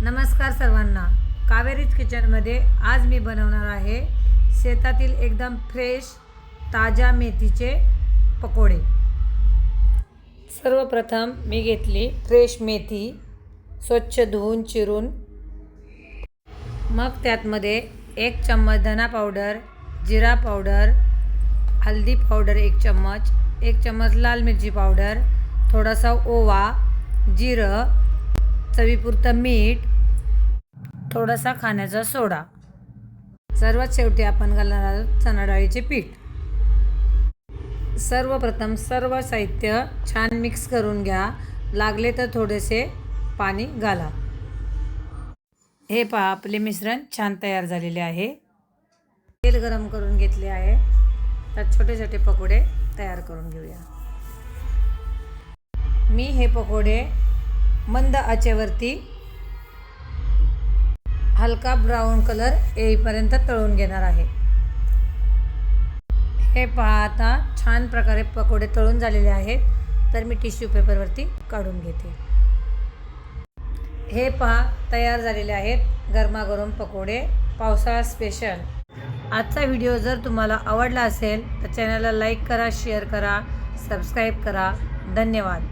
नमस्कार सर्वांना, कावेरीज किचनमध्ये आज मी बनवणार आहे शेतातील एकदम फ्रेश ताज्या मेथीचे पकोडे। सर्वप्रथम मी घेतली फ्रेश मेथी, स्वच्छ धुवून चिरून, मग त्यातमध्ये 1 चम्मच धना पावडर, जिरा पावडर, हल्दी पावडर 1 चम्मच, 1 चम्मच लाल मिरची पावडर, थोडासा ओवा, जिरं, चवीपुरतं मीठ, थोडासा खाण्याचा सोडा। सर्वात शेवटी आपण घालणार आहोत चणा डाळीचे पीठ। सर्वप्रथम सर्व साहित्य छान मिक्स करून घ्या, लागले तर थोडेसे पाणी घाला। हे पहा, आपले मिश्रण छान तयार झालेले आहे। तेल गरम करून घेतले आहे, त्यात छोटे छोटे पकोडे तयार करून घेऊया। मी हे पकोडे मंद आचेवरती हलका ब्राऊन कलर येईपर्यंत तळून घेणार आहे। हे पहा, आता छान प्रकारे पकोडे तळून झालेले आहेत, तर मी टिश्यू पेपरवरती काढून घेते। हे पहा, तयार झालेले आहेत गरमागरम पकोडे, पावसाळा स्पेशल। आजचा व्हिडिओ जर तुम्हाला आवडला असेल तर चॅनलला लाईक करा, शेअर करा, सबस्क्राईब करा। धन्यवाद।